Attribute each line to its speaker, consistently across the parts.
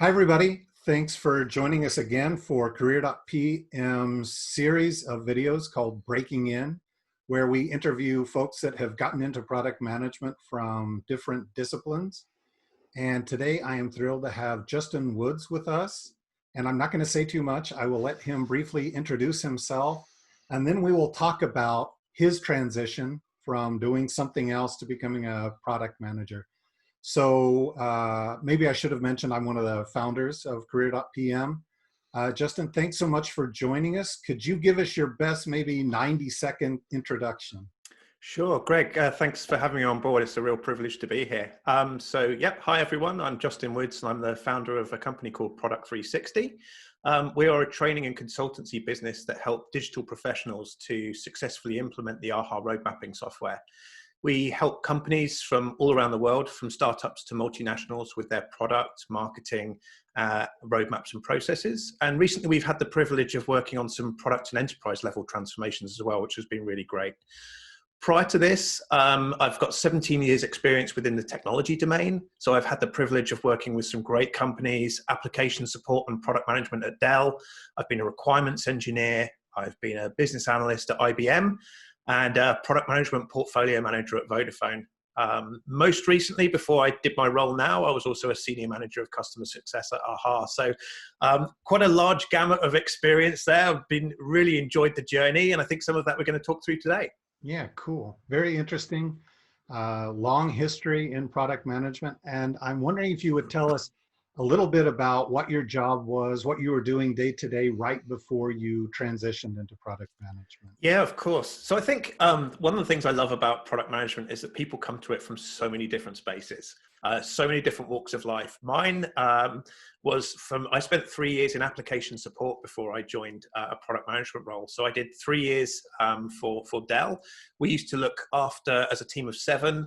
Speaker 1: Hi, everybody. Thanks for joining us again for Career.pm's series of videos called Breaking In, where we interview folks that have gotten into product management from different disciplines. And today I am thrilled to have Justin Woods with us. And I'm not going to say too much. I will let him briefly introduce himself, and then we will talk about his transition from doing something else to becoming a product manager. So maybe I should have mentioned I'm one of the founders of Career.pm. Justin, thanks so much for joining us. Could you give us your best, maybe 90-second introduction?
Speaker 2: Sure, Greg, thanks for having me on board. It's a real privilege to be here. Hi everyone. I'm Justin Woods and I'm the founder of a company called Product 360. We are a training and consultancy business that help digital professionals to successfully implement the AHA road mapping software. We help companies from all around the world, from startups to multinationals, with their product, marketing, roadmaps and processes. And recently we've had the privilege of working on some product and enterprise level transformations as well, which has been really great. Prior to this, I've got 17 years experience within the technology domain. So I've had the privilege of working with some great companies, application support and product management at Dell. I've been a requirements engineer. I've been a business analyst at IBM and a product management portfolio manager at Vodafone. Most recently, before I did my role now, I was also a senior manager of customer success at AHA. So quite a large gamut of experience there. I've really enjoyed the journey, and I think some of that we're going to talk through today.
Speaker 1: Yeah, cool. Very interesting. Long history in product management. And I'm wondering if you would tell us a little bit about what your job was, what you were doing day to day right before you transitioned into product management.
Speaker 2: Yeah, of course. So I think one of the things I love about product management is that people come to it from so many different spaces, so many different walks of life. Mine I spent 3 years in application support before I joined a product management role. So I did 3 years for Dell. We used to look after, as a team of 7,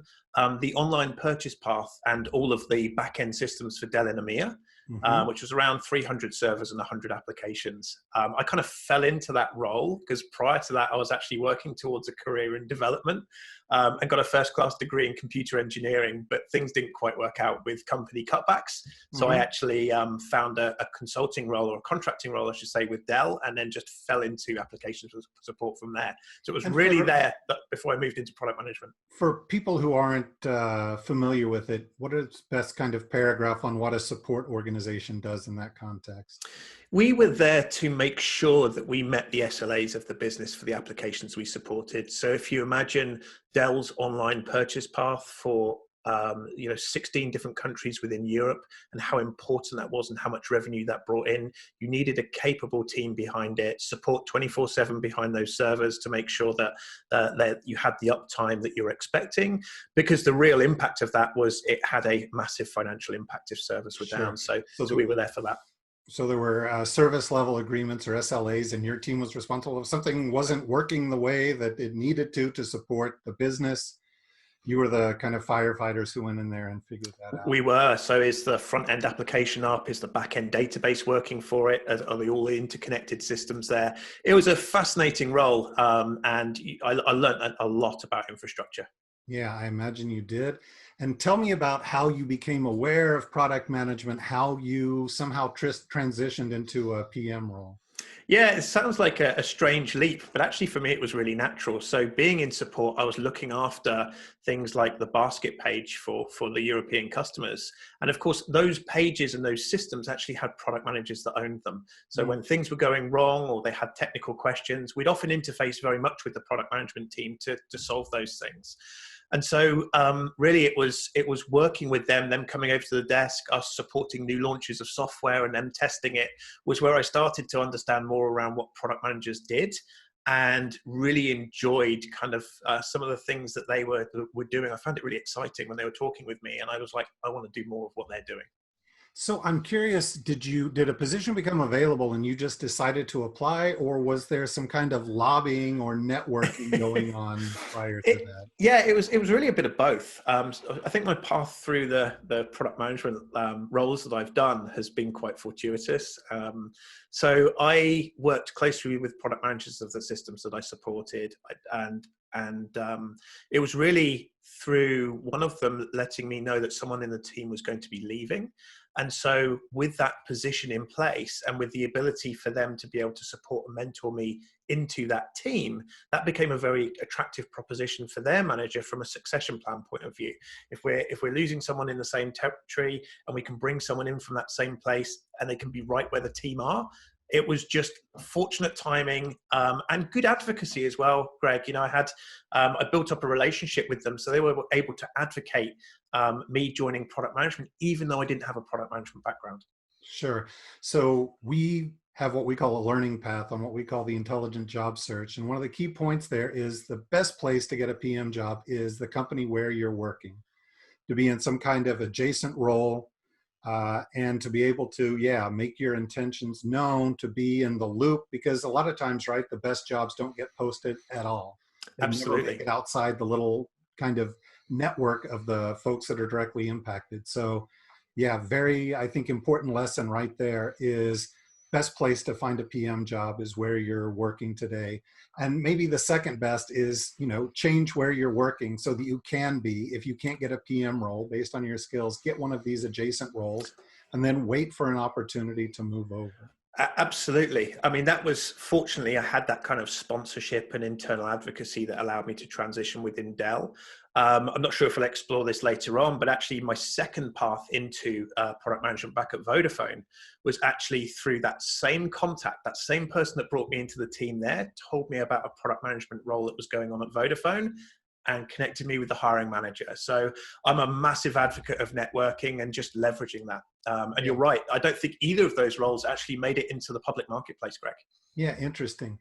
Speaker 2: the online purchase path and all of the back-end systems for Dell in EMEA. Which was around 300 servers and 100 applications. I kind of fell into that role because prior to that, I was actually working towards a career in development and got a first-class degree in computer engineering, but things didn't quite work out with company cutbacks. So I actually found a consulting role, or a contracting role, I should say, with Dell, and then just fell into application support from there. So it was really there before I moved into product management.
Speaker 1: For people who aren't familiar with it, what is the best kind of paragraph on what a support organization does in that context?
Speaker 2: We were there to make sure that we met the SLAs of the business for the applications we supported. So if you imagine Dell's online purchase path for 16 different countries within Europe, and how important that was and how much revenue that brought in, you needed a capable team behind it, support 24/7 behind those servers to make sure that you had the uptime that you were expecting, because the real impact of that was it had a massive financial impact if servers were down. So we were there for that.
Speaker 1: So there were service level agreements, or SLAs, and your team was responsible. If something wasn't working the way that it needed to support the business, you were the kind of firefighters who went in there and figured that out.
Speaker 2: We were. So is the front end application up? Is the back end database working for it? Are they all interconnected systems there? It was a fascinating role. And I learned a lot about infrastructure.
Speaker 1: Yeah, I imagine you did. And tell me about how you became aware of product management, how you somehow transitioned into a PM role.
Speaker 2: Yeah, it sounds like a strange leap, but actually for me, it was really natural. So being in support, I was looking after things like the basket page for the European customers. And of course, those pages and those systems actually had product managers that owned them. So when things were going wrong or they had technical questions, we'd often interface very much with the product management team to solve those things. And so really it was working with them coming over to the desk, us supporting new launches of software and them testing it, was where I started to understand more around what product managers did, and really enjoyed kind of some of the things that they were doing. I found it really exciting when they were talking with me, and I was like, I want to do more of what they're doing.
Speaker 1: So I'm curious, did a position become available and you just decided to apply, or was there some kind of lobbying or networking going on prior to that?
Speaker 2: Yeah, it was really a bit of both. So I think my path through the product management roles that I've done has been quite fortuitous. So I worked closely with product managers of the systems that I supported, and And it was really through one of them letting me know that someone in the team was going to be leaving. And so with that position in place and with the ability for them to be able to support and mentor me into that team, that became a very attractive proposition for their manager from a succession plan point of view. If we're losing someone in the same territory and we can bring someone in from that same place and they can be right where the team are, it was just fortunate timing and good advocacy as well, Greg. You know, I built up a relationship with them, so they were able to advocate me joining product management, even though I didn't have a product management background.
Speaker 1: Sure. So we have what we call a learning path on what we call the intelligent job search. And one of the key points there is the best place to get a PM job is the company where you're working, to be in some kind of adjacent role, and to be able to, yeah, make your intentions known, to be in the loop, because a lot of times, right, the best jobs don't get posted at all. They never make
Speaker 2: Absolutely.
Speaker 1: it outside the little kind of network of the folks that are directly impacted. So yeah, very, I think, important lesson right there is best place to find a PM job is where you're working today. And maybe the second best is, you know, change where you're working so that you can be, if you can't get a PM role based on your skills, get one of these adjacent roles and then wait for an opportunity to move over.
Speaker 2: Absolutely. I mean, that was fortunately, I had that kind of sponsorship and internal advocacy that allowed me to transition within Dell. I'm not sure if we'll explore this later on, but actually my second path into product management back at Vodafone was actually through that same contact. That same person that brought me into the team there told me about a product management role that was going on at Vodafone and connected me with the hiring manager. So I'm a massive advocate of networking and just leveraging that. And
Speaker 1: Yeah.
Speaker 2: you're right. I don't think either of those roles actually made it into the public marketplace, Greg.
Speaker 1: Yeah, interesting.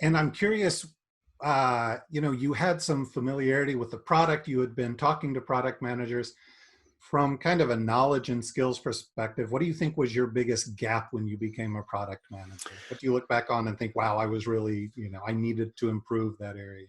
Speaker 1: And I'm curious, you know, you had some familiarity with the product. You had been talking to product managers from kind of a knowledge and skills perspective. What do you think was your biggest gap when you became a product manager? What do you look back on and think, wow, I was really, you know, I needed to improve that area?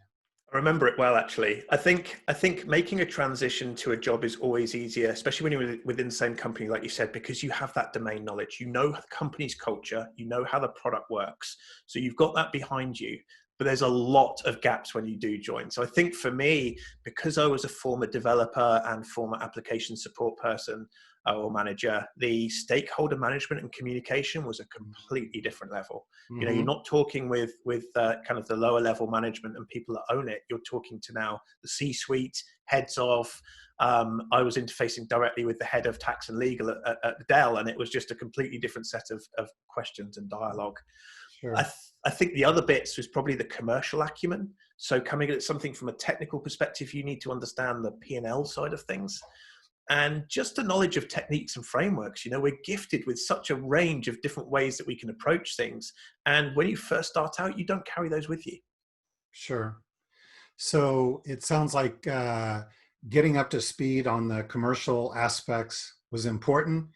Speaker 2: I remember it well, actually. I think making a transition to a job is always easier, especially when you're within the same company, like you said, because you have that domain knowledge. You know the company's culture, you know how the product works, so you've got that behind you. But there's a lot of gaps when you do join. So I think for me, because I was a former developer and former application support person or manager, the stakeholder management and communication was a completely different level. You know, you're
Speaker 1: Mm-hmm.
Speaker 2: not talking with kind of the lower level management and people that own it. You're talking to now the C-suite, heads of. I was interfacing directly with the head of tax and legal at Dell, and it was just a completely different set of questions and dialogue.
Speaker 1: Sure.
Speaker 2: I think the other bits was probably the commercial acumen. So coming at something from a technical perspective, you need to understand the P&L side of things and just a knowledge of techniques and frameworks. You know, we're gifted with such a range of different ways that we can approach things. And when you first start out, you don't carry those with you.
Speaker 1: Sure. So it sounds like getting up to speed on the commercial aspects was important.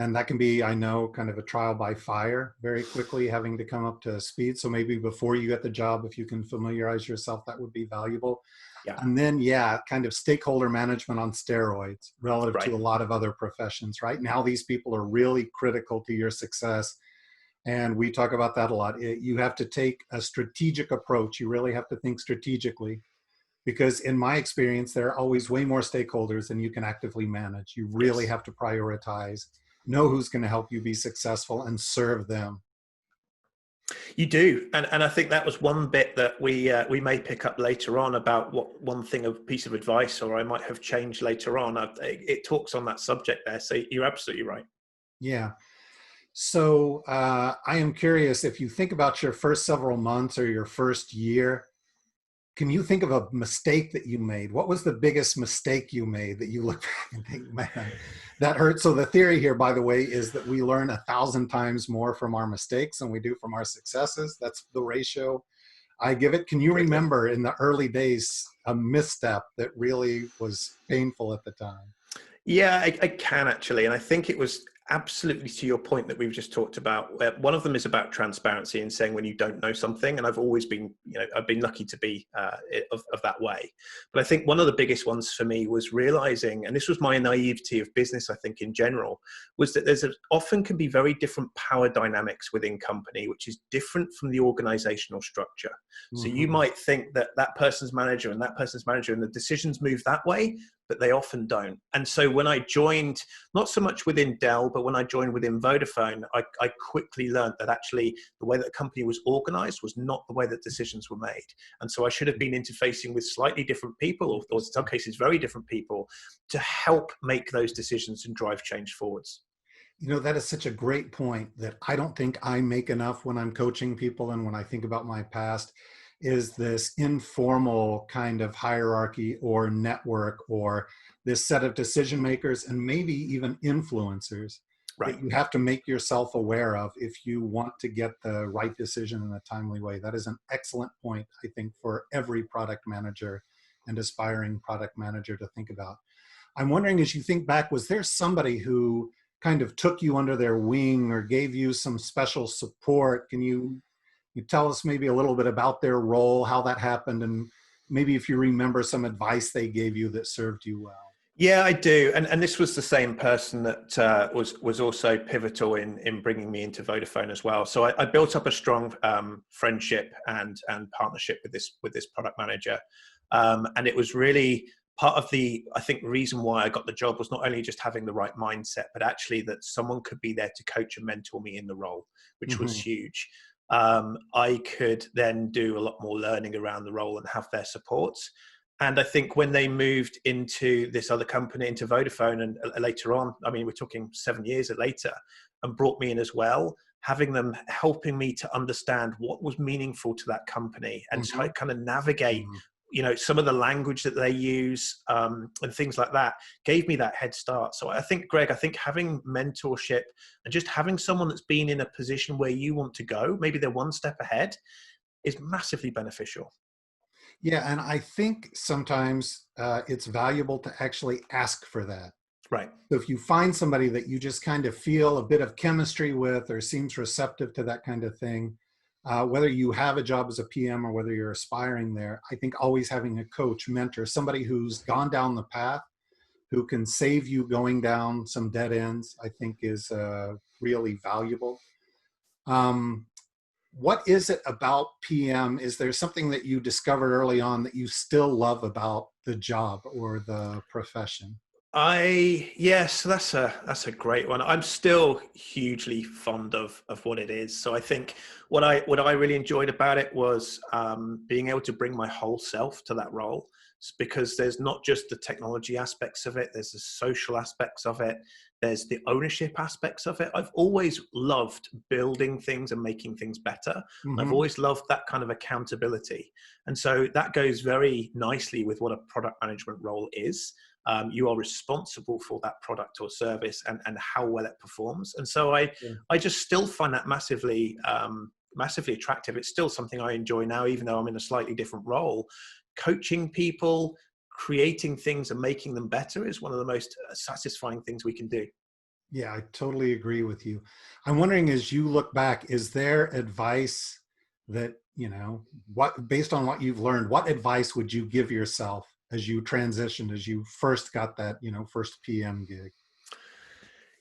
Speaker 1: And that can be, I know, kind of a trial by fire very quickly, having to come up to speed. So maybe before you get the job, if you can familiarize yourself, that would be valuable.
Speaker 2: Yeah,
Speaker 1: And then, yeah, kind of stakeholder management on steroids relative
Speaker 2: right.
Speaker 1: to a lot of other professions. Right now, these people are really critical to your success. And we talk about that a lot. You have to take a strategic approach. You really have to think strategically because in my experience, there are always way more stakeholders than you can actively manage. You really
Speaker 2: Yes.
Speaker 1: have to prioritize, know who's going to help you be successful and serve them.
Speaker 2: You do, and I think that was one bit that we may pick up later on about what one thing, a piece of advice, or I might have changed later on. It talks on that subject there, so you're absolutely right.
Speaker 1: Yeah. So I am curious if you think about your first several months or your first year, can you think of a mistake that you made? What was the biggest mistake you made that you look back and think, man, that hurt? So the theory here, by the way, is that we learn 1,000 times more from our mistakes than we do from our successes. That's the ratio I give it. Can you
Speaker 2: Completely.
Speaker 1: remember in the early days a misstep that really was painful at the time?
Speaker 2: Yeah, I can actually, and I think it was absolutely to your point that we've just talked about, where one of them is about transparency and saying when you don't know something. And I've always been, I've been lucky to be of that way. But I think one of the biggest ones for me was realizing, and this was my naivety of business, I think in general, was that often can be very different power dynamics within company, which is different from the organizational structure. So you
Speaker 1: Mm-hmm.
Speaker 2: might think that that person's manager and that person's manager and the decisions move that way, but they often don't. And so when I joined, not so much within Dell, but when I joined within Vodafone, I quickly learned that actually the way that the company was organized was not the way that decisions were made. And so I should have been interfacing with slightly different people, or in some cases, very different people, to help make those decisions and drive change forwards.
Speaker 1: That is such a great point that I don't think I make enough when I'm coaching people. And when I think about my past, is this informal kind of hierarchy or network or this set of decision makers and maybe even influencers that
Speaker 2: Right.
Speaker 1: you have to make yourself aware of if you want to get the right decision in a timely way. That is an excellent point, I think, for every product manager and aspiring product manager to think about. I'm wondering, as you think back, was there somebody who kind of took you under their wing or gave you some special support? Can you tell us maybe a little bit about their role, how that happened, and maybe if you remember some advice they gave you that served you well?
Speaker 2: Yeah, I do, and this was the same person that was also pivotal in bringing me into Vodafone as well. So I built up a strong friendship and partnership with this product manager, and it was really part of the, I think, reason why I got the job was not only just having the right mindset, but actually that someone could be there to coach and mentor me in the role, which was
Speaker 1: Mm-hmm.
Speaker 2: huge. I could then do a lot more learning around the role and have their support. And I think when they moved into this other company, into Vodafone, and later on, I mean, we're talking 7 years later, and brought me in as well, having them helping me to understand what was meaningful to that company and
Speaker 1: Mm-hmm.
Speaker 2: to kind of navigate, some of the language that they use and things like that gave me that head start. So I think, Greg, having mentorship and just having someone that's been in a position where you want to go, maybe they're one step ahead, is massively beneficial.
Speaker 1: Yeah, and I think sometimes it's valuable to actually ask for that.
Speaker 2: Right.
Speaker 1: So if you find somebody that you just kind of feel a bit of chemistry with or seems receptive to that kind of thing, whether you have a job as a PM or whether you're aspiring there, I think always having a coach, mentor, somebody who's gone down the path, who can save you going down some dead ends, I think is really valuable. Um, what is it about PM? Is there something that you discovered early on that you still love about the job or the profession?
Speaker 2: Yes, that's a great one. I'm still hugely fond of what it is. So I think what I really enjoyed about it was being able to bring my whole self to that role, because there's not just the technology aspects of it, there's the social aspects of it, there's the ownership aspects of it. I've always loved building things and making things better. And I've
Speaker 1: Mm-hmm.
Speaker 2: always loved that kind of accountability. And so that goes very nicely with what a product management role is. You are responsible for that product or service and how well it performs. And so I just still find that massively attractive. It's still something I enjoy now, even though I'm in a slightly different role. Coaching people, creating things and making them better is one of the most satisfying things we can do.
Speaker 1: Yeah, I totally agree with you. I'm wondering, as you look back, is there advice that, what, based on what you've learned, what advice would you give yourself as you transitioned, as you first got that, first PM gig?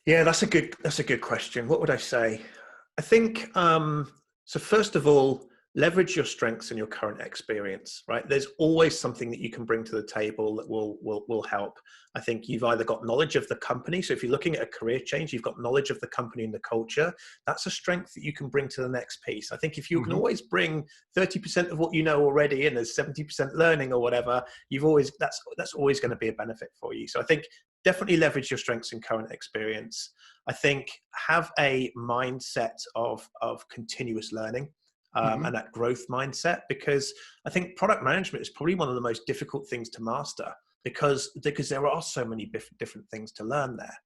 Speaker 2: Yeah, that's a good question. What would I say? I think so. First of all, leverage your strengths and your current experience. Right, there's always something that you can bring to the table that will help. I think you've either got knowledge of the company. So if you're looking at a career change, you've got knowledge of the company and the culture. That's a strength that you can bring to the next piece. I think if you can
Speaker 1: Mm-hmm.
Speaker 2: always bring 30% of what you know already, and there's 70% learning or whatever, that's always going to be a benefit for you. So I think definitely leverage your strengths and current experience. I think have a mindset of continuous learning
Speaker 1: Mm-hmm.
Speaker 2: and that growth mindset, because I think product management is probably one of the most difficult things to master because there are so many different things to learn there.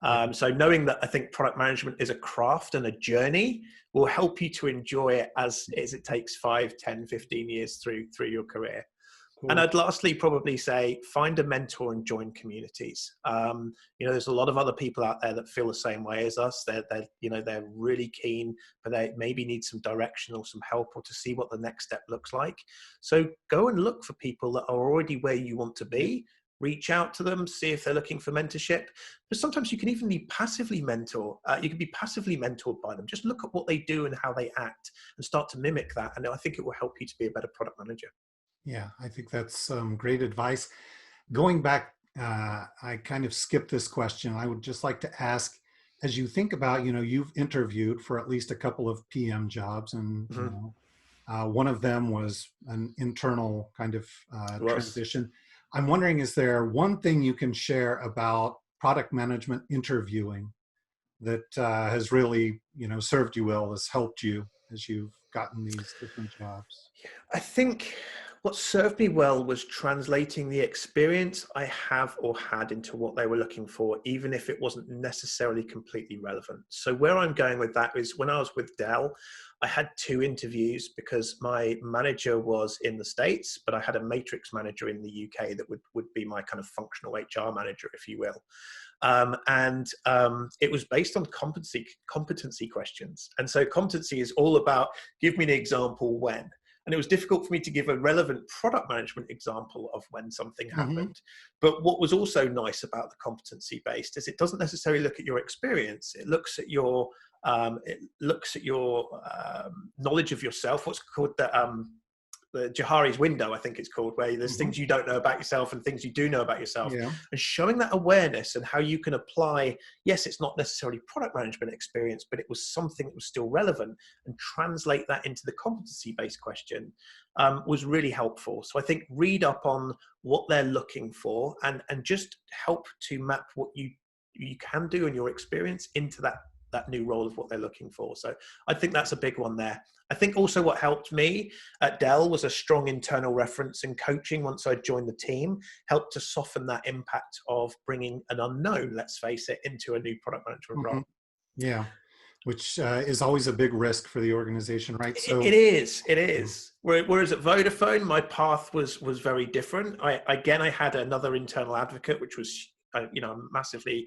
Speaker 1: Yeah.
Speaker 2: So knowing that I think product management is a craft and a journey will help you to enjoy it as it takes 5, 10, 15 years through your career. And
Speaker 1: Cool.
Speaker 2: I'd lastly probably say, find a mentor and join communities. There's a lot of other people out there that feel the same way as us. They're really keen, but they maybe need some direction or some help or to see what the next step looks like. So go and look for people that are already where you want to
Speaker 1: Yeah.
Speaker 2: be. Reach out to them, see if they're looking for mentorship. But sometimes you can even be passively you can be passively mentored by them. Just look at what they do and how they act and start to mimic that. And I think it will help you to be a better product manager.
Speaker 1: Yeah, I think that's great advice. Going back, I kind of skipped this question. I would just like to ask, as you think about, you've interviewed for at least a couple of PM jobs, and
Speaker 2: Mhm.
Speaker 1: one of them was an internal kind of
Speaker 2: It was.
Speaker 1: transition. I'm wondering, is there one thing you can share about product management interviewing that has really, served you well, has helped you as you've gotten these different jobs?
Speaker 2: I think what served me well was translating the experience I have or had into what they were looking for, even if it wasn't necessarily completely relevant. So where I'm going with that is when I was with Dell, I had two interviews because my manager was in the States, but I had a matrix manager in the UK that would be my kind of functional HR manager, if you will. It was based on competency questions. And so competency is all about, give me an example when. And it was difficult for me to give a relevant product management example of when something
Speaker 1: Hmm.
Speaker 2: happened. But what was also nice about the competency based is it doesn't necessarily look at your experience. It looks at your knowledge of yourself. What's called the Johari's window, I think it's called, where there's
Speaker 1: Hmm.
Speaker 2: things you don't know about yourself and things you do know about yourself,
Speaker 1: Yeah.
Speaker 2: and showing that awareness and how you can apply. Yes, it's not necessarily product management experience, but it was something that was still relevant, and translate that into the competency-based question was really helpful. So I think read up on what they're looking for and just help to map what you can do in your experience into that new role of what they're looking for. So I think that's a big one there. I think also what helped me at Dell was a strong internal reference and coaching once I joined the team, helped to soften that impact of bringing an unknown, let's face it, into a new product management
Speaker 1: Hmm.
Speaker 2: role.
Speaker 1: Yeah, which is always a big risk for the organization, right?
Speaker 2: It
Speaker 1: So,
Speaker 2: is. It
Speaker 1: yeah.
Speaker 2: is. Whereas at Vodafone, my path was very different. I had another internal advocate, which was massively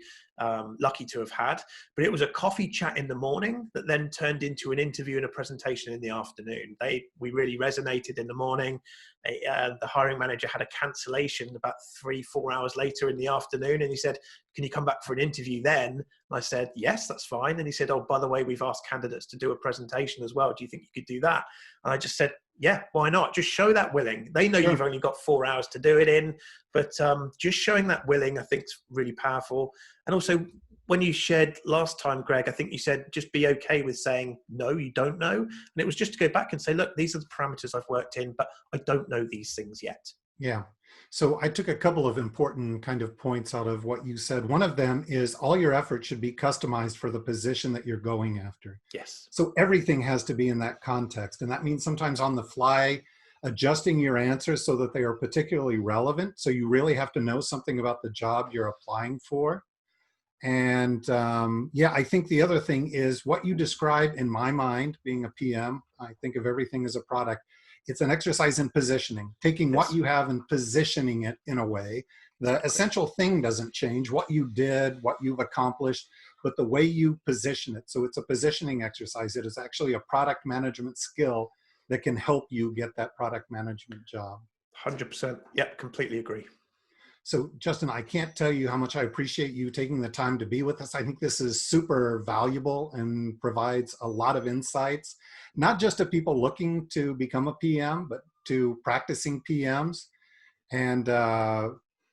Speaker 2: lucky to have had. But it was a coffee chat in the morning that then turned into an interview and a presentation in the afternoon. We really resonated in the morning. The hiring manager had a cancellation about 3-4 hours later in the afternoon, and he said, "Can you come back for an interview then?" And I said, "Yes, that's fine." And he said, "Oh, by the way, we've asked candidates to do a presentation as well. Do you think you could do that?" And I just said, "Yeah, why not? Just show that willing." They know
Speaker 1: Sure.
Speaker 2: you've only got 4 hours to do it in, but just showing that willing, I think, is really powerful. And also, when you shared last time, Greg, I think you said just be okay with saying no, you don't know. And it was just to go back and say, look, these are the parameters I've worked in, but I don't know these things yet.
Speaker 1: Yeah. So I took a couple of important kind of points out of what you said. One of them is all your effort should be customized for the position that you're going after.
Speaker 2: Yes.
Speaker 1: So everything has to be in that context. And that means sometimes on the fly, adjusting your answers so that they are particularly relevant. So you really have to know something about the job you're applying for. And yeah, I think the other thing is what you describe in my mind, being a PM, I think of everything as a product. It's an exercise in positioning, taking what
Speaker 2: Yes.
Speaker 1: you have and positioning it in a way. The
Speaker 2: Great.
Speaker 1: essential thing doesn't change, what you did, what you've accomplished, but the way you position it. So it's a positioning exercise. It is actually a product management skill that can help you get that product management job.
Speaker 2: 100%. Yep, completely agree.
Speaker 1: So, Justin, I can't tell you how much I appreciate you taking the time to be with us. I think this is super valuable and provides a lot of insights, not just to people looking to become a PM, but to practicing PMs. And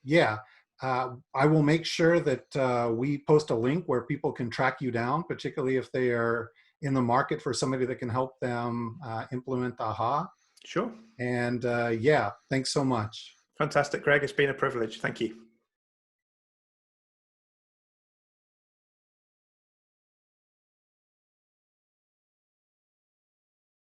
Speaker 1: yeah, I will make sure that we post a link where people can track you down, particularly if they are in the market for somebody that can help them implement AHA.
Speaker 2: Sure.
Speaker 1: And yeah, thanks so much.
Speaker 2: Fantastic, Greg. It's been a privilege. Thank you.